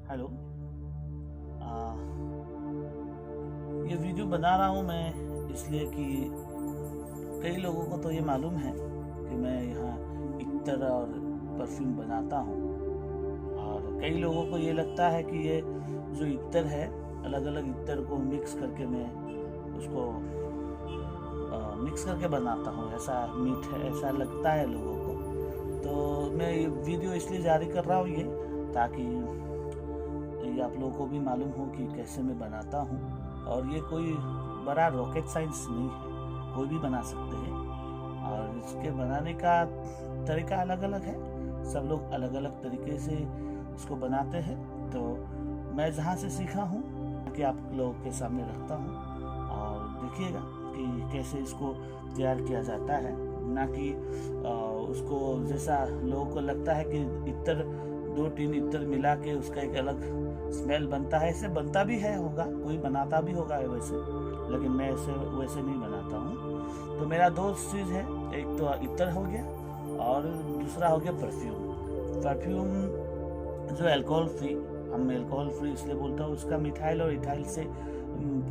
Hello. आ, ये video बना रहा हूँ मैं इसलिए कि कई लोगों को तो ये मालूम है कि मैं यहाँ इत्तर और परफ्यूम बनाता हूँ, और कई लोगों को ये लगता है कि ये जो इत्तर है, अलग अलग इत्तर को मिक्स करके मैं उसको मिक्स करके बनाता हूँ, ऐसा मीठ है, ऐसा लगता है लोगों को। तो मैं ये वीडियो इसलिए जारी कर रहा हूँ ये, ताकि ये आप लोगों को भी मालूम हो कि कैसे मैं बनाता हूँ। और ये कोई बड़ा रॉकेट साइंस नहीं है, कोई भी बना सकते हैं, और इसके बनाने का तरीका अलग अलग है। सब लोग अलग अलग तरीके से इसको बनाते हैं। तो मैं जहाँ से सीखा हूँ कि आप लोगों के सामने रखता हूँ, और देखिएगा कि कैसे इसको तैयार किया जाता है। ना कि उसको जैसा लोगों को लगता है कि इत्तर 2-3 इत्तर मिला के उसका एक अलग स्मेल बनता है, ऐसे बनता भी है, होगा कोई बनाता भी होगा वैसे, लेकिन मैं ऐसे वैसे नहीं बनाता हूँ। तो मेरा दो चीज़ है, एक तो इत्तर हो गया और दूसरा हो गया परफ्यूम। परफ्यूम जो अल्कोहल फ्री, हम अल्कोहल फ्री इसलिए बोलता हूँ, उसका मिथाइल और इथाइल से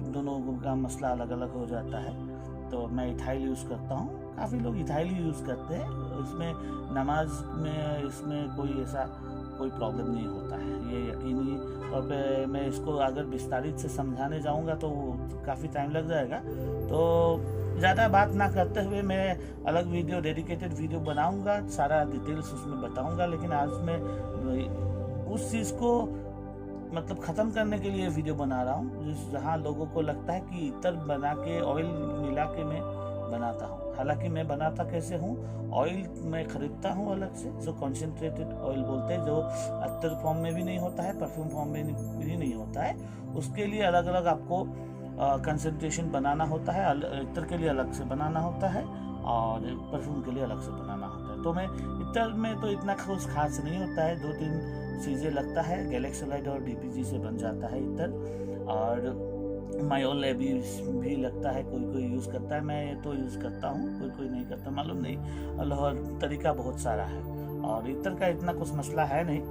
दोनों का मसला अलग अलग हो जाता है। तो मैं इथाइल यूज़ करता हूँ, काफ़ी लोग इथाइल ही यूज़ करते हैं। इसमें नमाज में इसमें कोई ऐसा कोई प्रॉब्लम नहीं होता है, ये यकीनी तौर पे। मैं इसको अगर विस्तारित से समझाने जाऊंगा तो काफ़ी टाइम लग जाएगा। तो ज़्यादा बात ना करते हुए मैं अलग वीडियो, डेडिकेटेड वीडियो बनाऊंगा, सारा डिटेल्स उसमें बताऊंगा। लेकिन आज मैं उस चीज़ को मतलब ख़त्म करने के लिए वीडियो बना रहा हूँ, जहाँ लोगों को लगता है कि इत्र बना के ऑयल मिला के मैं बनाता हूँ। हालांकि मैं बनाता कैसे हूँ, ऑयल मैं खरीदता हूँ अलग से, जो कॉन्सेंट्रेटेड ऑयल बोलते हैं, जो अत्तर फॉर्म में भी नहीं होता है, परफ्यूम फॉर्म में भी नहीं होता है। उसके लिए अलग अलग आपको कंसंट्रेशन बनाना होता है, इत्र के लिए अलग से बनाना होता है और परफ्यूम के लिए अलग से बनाना होता है। तो मैं इत्र में तो इतना कुछ खास नहीं होता है, 2-3 चीज़ें लगता है, गैलेक्सोलाइड और डीपीजी से बन जाता है इत्र। और मायोल भी लगता है, कोई कोई यूज़ करता है, मैं तो यूज़ करता हूँ, कोई कोई नहीं करता, मालूम नहीं, और तरीका बहुत सारा है। और इत्र का इतना कुछ मसला है नहीं,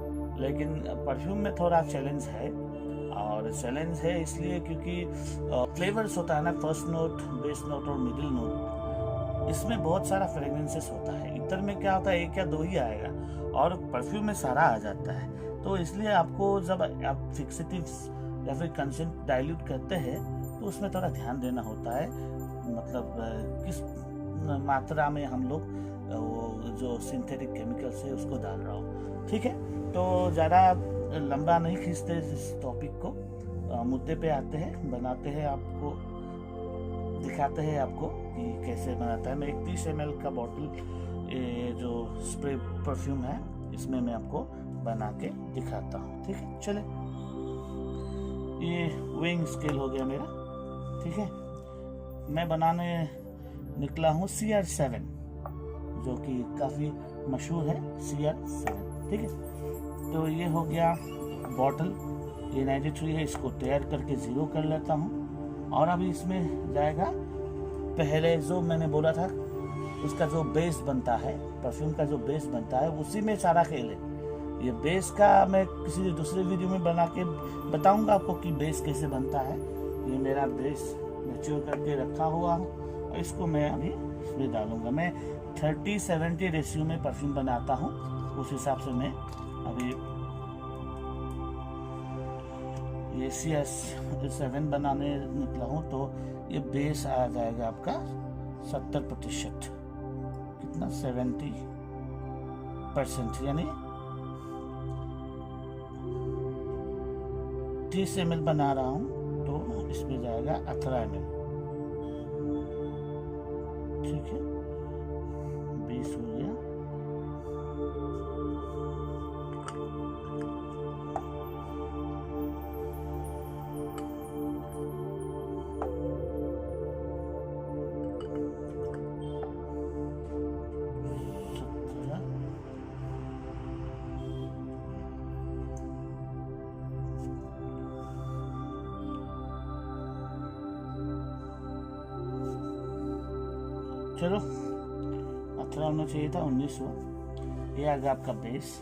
लेकिन परफ्यूम में थोड़ा चैलेंज है। और चैलेंज है इसलिए क्योंकि फ्लेवर्स होता है ना, फर्स्ट नोट, बेस नोट और मिडिल नोट, इसमें बहुत सारा फ्रेग्रेंसेस होता है। इत्र में क्या होता है, 1 या 2 ही आएगा, और परफ्यूम में सारा आ जाता है। तो इसलिए आपको जब आप फिक्सेटिव्स या फिर कंसेंट डाइल्यूट करते हैं तो उसमें थोड़ा ध्यान देना होता है, मतलब किस मात्रा में हम लोग वो जो सिंथेटिक केमिकल्स है उसको डाल रहा हूँ। ठीक है, तो ज़्यादा लंबा नहीं खींचते इस टॉपिक को, मुद्दे पे आते हैं, बनाते हैं, आपको दिखाते हैं आपको कि कैसे बनाता है। मैं एक 30 ml का बॉटल, ये जो स्प्रे परफ्यूम है, इसमें मैं आपको बना के दिखाता हूँ। ठीक है, चले। ये वेइंग स्केल हो गया मेरा। ठीक है, मैं बनाने निकला हूँ CR7, जो कि काफ़ी मशहूर है, CR7। ठीक है, तो ये हो गया बॉटल, ये 93 है, इसको तैयार करके 0 कर लेता हूँ। और अभी इसमें जाएगा, पहले जो मैंने बोला था उसका जो बेस बनता है, परफ्यूम का जो बेस बनता है, उसी में सारा खेल है। ये बेस का मैं किसी दूसरे वीडियो में बना के बताऊंगा आपको कि बेस कैसे बनता है। ये मेरा बेस मैच्योर करके रखा हुआ हूँ, और इसको मैं अभी इसमें डालूंगा। मैं 30-70 रेशियो में परफ्यूम बनाता हूँ, उस हिसाब से मैं अभी ये CR7 बनाने निकला हूँ। तो ये बेस आ जाएगा आपका 70%, कितना, 70%, यानी 30 ml बना रहा हूँ, तो इसमें जाएगा 18 ml। ठीक है, 20 हो गया। चलो, 18 होना चाहिए था, 19 हुआ। ये आ गया आपका बेस,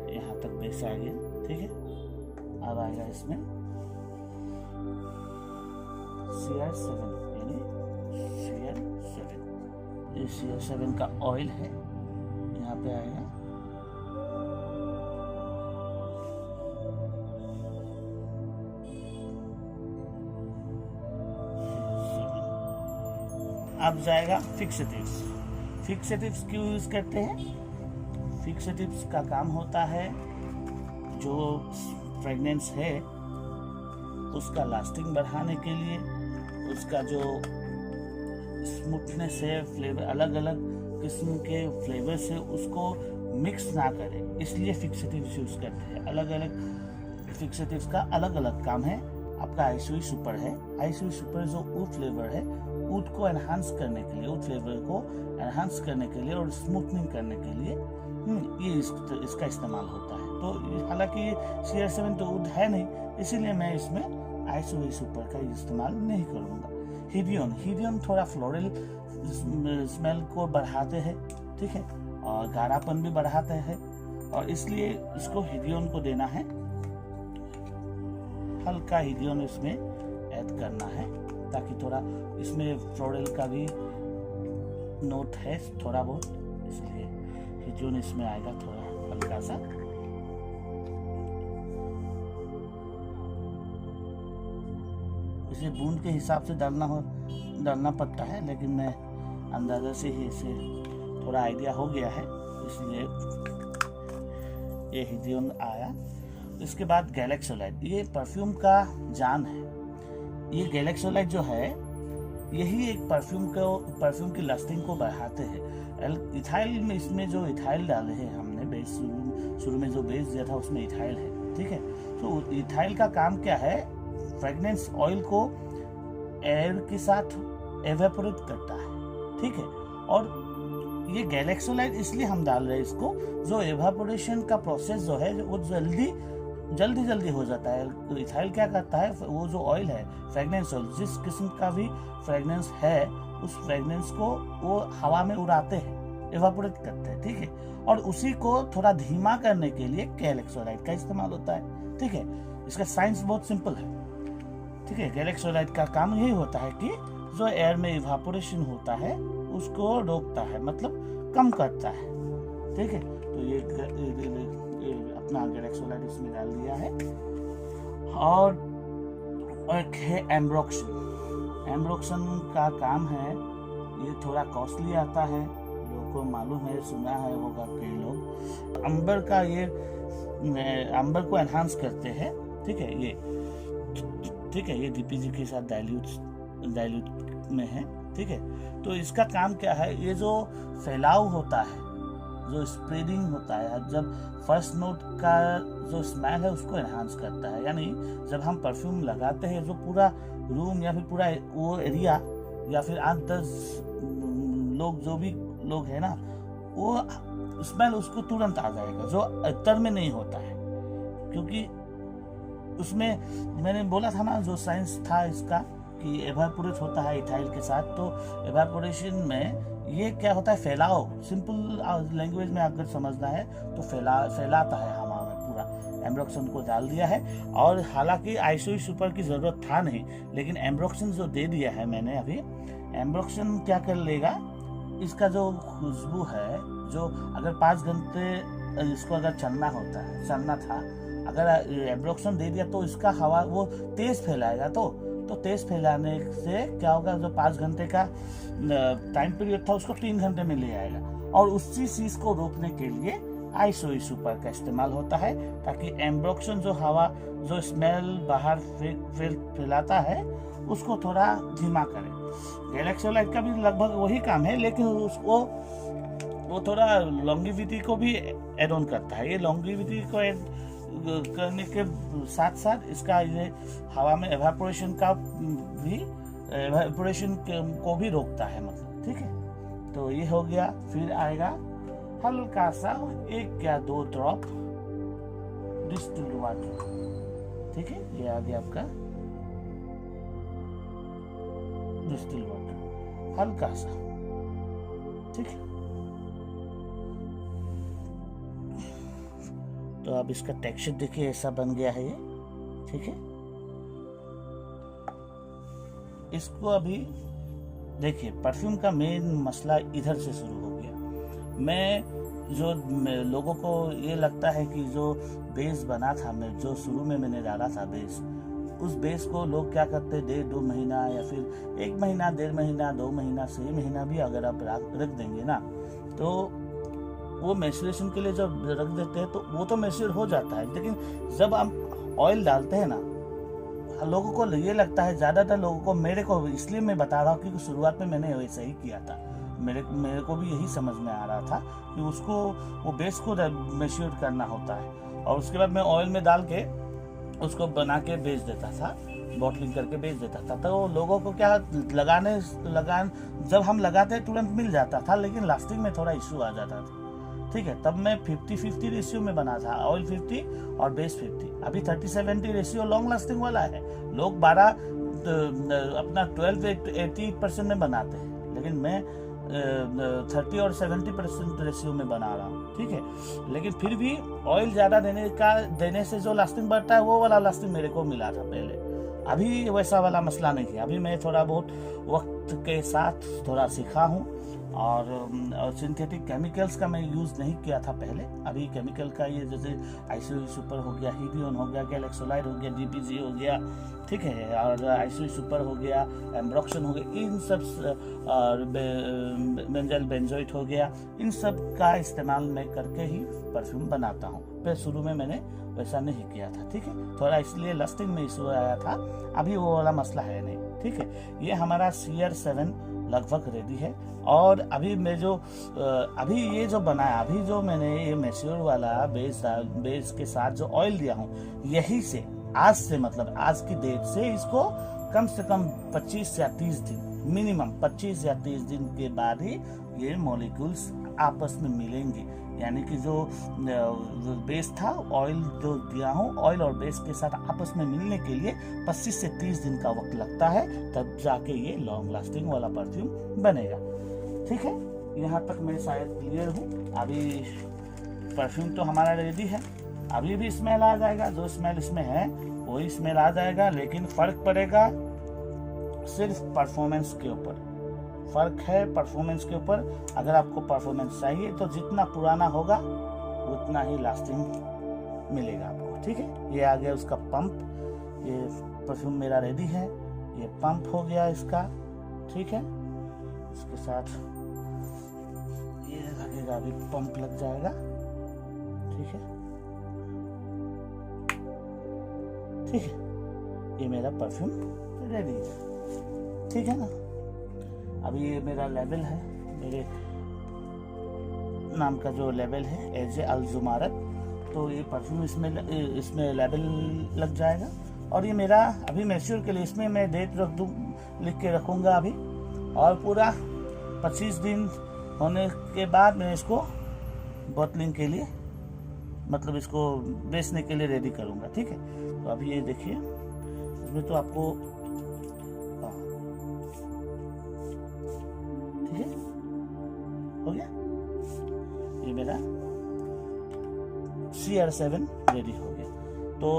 यहाँ तक बेस आ गया। ठीक है, अब आएगा इसमें CR7 यानी CR7। ये CR7 का ऑयल है, यहाँ पे आएगा। अब जाएगा फिक्सेटिव्स। फिक्सेटिव्स क्यों यूज करते हैं? फिक्सेटिव्स का काम होता है जो फ्रेगनेंस है उसका लास्टिंग बढ़ाने के लिए, उसका जो स्मूथनेस है, फ्लेवर अलग अलग किस्म के फ्लेवर से उसको मिक्स ना करे, इसलिए फिक्सेटिव्स यूज करते हैं। अलग अलग फिक्सेटिव्स का अलग अलग काम है। आपका आइसोई सुपर है, आइसोई सुपर जो वुड फ्लेवर है, वुड को एनहांस करने के लिए, वुड फ्लेवर को एनहांस करने के लिए और स्मूथनिंग करने के लिए ये इसका इस्तेमाल होता है। तो हालांकि CR7 तो वुड है नहीं, इसीलिए मैं इसमें आइसोई सुपर का इस्तेमाल नहीं करूँगा। हीडियन थोड़ा फ्लोरल स्मेल को बढ़ाते हैं, ठीक है, और गाढ़ापन भी बढ़ाते हैं, और इसलिए इसको हीडियन को देना है। हल्का हीडियन इसमें ऐड करना है ताकि थोड़ा इसमें फ्लोरल का भी नोट है थोड़ा बहुत, इसलिए हीडियन इसमें आएगा थोड़ा हल्का सा। इसे बूंद के हिसाब से डालना पड़ता है, लेकिन मैं अंदाजा से ही इसे थोड़ा आइडिया हो गया है, इसलिए ये हीडियन आया। इसके बाद गैलेक्सोलाइट, ये परफ्यूम का जान है। ये गैलेक्सोलाइट जो है यही एक परफ्यूम की लास्टिंग को बढ़ाते हैं। इथाइल में, इसमें जो इथाइल डाले हैं हमने बेस, शुरू में जो बेस दिया था उसमें इथाइल है, ठीक है। तो इथाइल का काम क्या है? फ्रेगनेंस ऑयल को एयर के साथ एवेपोरेट करता है, ठीक है। और ये गैलेक्सोलाइट इसलिए हम डाल रहे हैं इसको, जो एवापोरेशन का प्रोसेस जो है वो जल्दी हो जाता है। तो इथाइल क्या करता है, वो जो ऑयल है, फ्रेगनेंस ऑयल, जिस किस्म का भी फ्रेगनेंस है उस फ्रेगनेंस को वो हवा में उड़ाते हैं, एवापोरेट करते हैं, ठीक है। और उसी को थोड़ा धीमा करने के लिए गैलेक्सोलाइट का इस्तेमाल होता है, ठीक है। इसका साइंस बहुत सिंपल है, ठीक है। गैलेक्सोलाइट का काम यही होता है कि जो एयर में इवापोरेशन होता है उसको रोकता है, मतलब कम करता है, ठीक है। तो ये अपना गैलेक्सोलाइट इसमें डाल दिया है। और एक है एम्ब्रोक्शन। एम्ब्रोक्शन का काम है, ये थोड़ा कॉस्टली आता है, लोगों को मालूम है, सुना है होगा कई लोग। अंबर को एनहांस करते हैं, ठीक है। ये DPG के साथ डाइल्यूट में है, ठीक है। तो इसका काम क्या है? ये जो फैलाव होता है, जो स्प्रेडिंग होता है, जब फर्स्ट नोट का जो स्मेल है उसको एनहांस करता है। यानी जब हम परफ्यूम लगाते हैं, जो पूरा रूम या फिर पूरा वो एरिया या फिर 8-10 लोग, जो भी लोग है ना, वो स्मेल उसको तुरंत आ जाएगा, जो इत्र में नहीं होता है। क्योंकि उसमें मैंने बोला था ना, जो साइंस था इसका कि एवापोरेट होता है इथाइल के साथ, तो एवापोरेशन में ये क्या होता है, फैलाव। सिंपल लैंग्वेज में अगर समझना है तो फैलाता है हवा में पूरा। एम्ब्रोक्शन को डाल दिया है, और हालांकि आइसोई सुपर की जरूरत था नहीं, लेकिन एम्ब्रोक्शन जो दे दिया है मैंने अभी, एम्ब्रोक्शन क्या कर लेगा, इसका जो खुशबू है, जो अगर 5 घंटे इसको अगर चलना था, अगर एब्रोक्शन दे दिया तो इसका हवा वो तेज फैलाएगा। तो तेज फैलाने से क्या होगा, जो 5 घंटे का टाइम पीरियड था उसको 3 घंटे में ले आएगा। और उसी चीज को रोकने के लिए आइसोई सुपर का इस्तेमाल होता है, ताकि एम्ब्रोक्शन जो हवा, जो स्मेल बाहर फैलाता है, उसको थोड़ा धीमा करे। गैलेक्सोलाइट का भी लगभग वही काम है, लेकिन उसको वो थोड़ा लॉन्गिविटी को भी एड ऑन करता है। ये लॉन्गिविटी को ऐड करने के साथ साथ इसका ये हवा में एवापोरेशन को भी रोकता है, मतलब, ठीक है। तो ये हो गया। फिर आएगा हल्का सा 1 या 2 ड्रॉप डिस्टिल्ड वाटर, ठीक है। ये आ गया आपका डिस्टिल्ड वाटर, हल्का सा, ठीक है। तो अब इसका टेक्सचर देखिए, ऐसा बन गया है ये, ठीक है। इसको अभी देखिए, परफ्यूम का मेन मसला इधर से शुरू हो गया। लोगों को ये लगता है कि जो बेस बना था, मैं जो शुरू में मैंने डाला था बेस, उस बेस को लोग क्या करते, 1.5-2 महीना या फिर 1 महीना, 1.5 महीना, 2 महीना, 6 महीना भी अगर आप रख देंगे ना, तो वो मैच्योरेशन के लिए जब रख देते हैं तो वो तो मैच्योर हो जाता है। लेकिन जब हम ऑयल डालते हैं ना, लोगों को ये लगता है, ज़्यादातर लोगों को, मेरे को, इसलिए मैं बता रहा हूँ क्योंकि शुरुआत में मैंने वैसा ही किया था। मेरे को भी यही समझ में आ रहा था कि उसको, वो बेस को मैच्योर करना होता है, और उसके बाद मैं ऑयल में डाल के उसको बना के बेच देता था, बॉटलिंग करके बेच देता था। तो लोगों को क्या, जब हम लगाते तुरंत मिल जाता था, लेकिन लास्टिंग में थोड़ा इशू आ जाता था, ठीक है। तब मैं 50-50 रेशियो में बना था, ऑयल 50 और बेस 50। अभी 30-70 रेशियो लॉन्ग लास्टिंग वाला है। लोग 12 अपना 12-80% में बनाते हैं, लेकिन मैं 30 और 70% रेशियो में बना रहा हूँ, ठीक है। लेकिन फिर भी ऑयल ज़्यादा देने से जो लास्टिंग बढ़ता है, वो वाला लास्टिंग मेरे को मिला था पहले। अभी वैसा वाला मसला नहीं है। अभी मैं थोड़ा बहुत वक्त के साथ थोड़ा सीखा हूँ, और सिंथेटिक केमिकल्स का मैं यूज़ नहीं किया था पहले। अभी केमिकल का ये जैसे आइसोई सुपर हो गया, हीबियन हो गया, गैलेक्सोलाइड हो गया, DPG हो गया, ठीक है, और आइसोई सुपर हो गया, एम्ब्रोक्शन हो गया, इन सब, और बेंजल बेंजोइट हो गया, इन सब का इस्तेमाल मैं करके ही परफ्यूम बनाता हूँ। फिर शुरू में मैंने वैसा नहीं किया था, ठीक है। थोड़ा इसलिए लास्टिंग में इशू आया था। अभी वो वाला मसला है नहीं, ठीक है। ये हमारा CR7 लगभग रेडी है। और अभी मैं जो अभी ये जो बनाया, अभी जो मैंने ये मैच्योर वाला बेस के साथ जो ऑयल दिया हूँ, यही से आज से, मतलब आज की डेट से इसको कम से कम 25 या 30 दिन, मिनिमम 25 या 30 दिन के बाद ही ये मॉलिक्यूल्स आपस में मिलेंगे। यानी कि जो बेस था, ऑयल जो दिया हूँ, ऑयल और बेस के साथ आपस में मिलने के लिए 25 से 30 दिन का वक्त लगता है, तब जाके ये लॉन्ग लास्टिंग वाला परफ्यूम बनेगा, ठीक है। यहाँ तक मैं शायद क्लियर हूँ। अभी परफ्यूम तो हमारा रेडी है। अभी भी स्मेल आ जाएगा, जो स्मेल इसमें है वही स्मेल आ जाएगा, लेकिन फर्क पड़ेगा सिर्फ परफॉर्मेंस के ऊपर। फर्क है परफॉर्मेंस के ऊपर। अगर आपको परफॉर्मेंस चाहिए तो जितना पुराना होगा उतना ही लास्टिंग मिलेगा आपको, ठीक है। ये आ गया उसका पंप। ये परफ्यूम मेरा रेडी है। ये पंप हो गया इसका, ठीक है। इसके साथ ये लगेगा, अभी पंप लग जाएगा, ठीक है, ठीक है। ये मेरा परफ्यूम रेडी है, ठीक है ना। अभी ये मेरा लेबल है, मेरे नाम का जो लेबल है, AJ अल-ज़ुमारत। तो ये परफ्यूम इसमें लेबल लग जाएगा। और ये मेरा अभी मैच्योर के लिए इसमें मैं डेट लिख के रखूँगा अभी, और पूरा 25 दिन होने के बाद मैं इसको बोतलिंग के लिए, मतलब इसको बेचने के लिए रेडी करूँगा, ठीक है। तो अभी ये देखिए, इसमें तो आपको, ठीक है, हो गया। ये मेरा CR7 रेडी हो गया। तो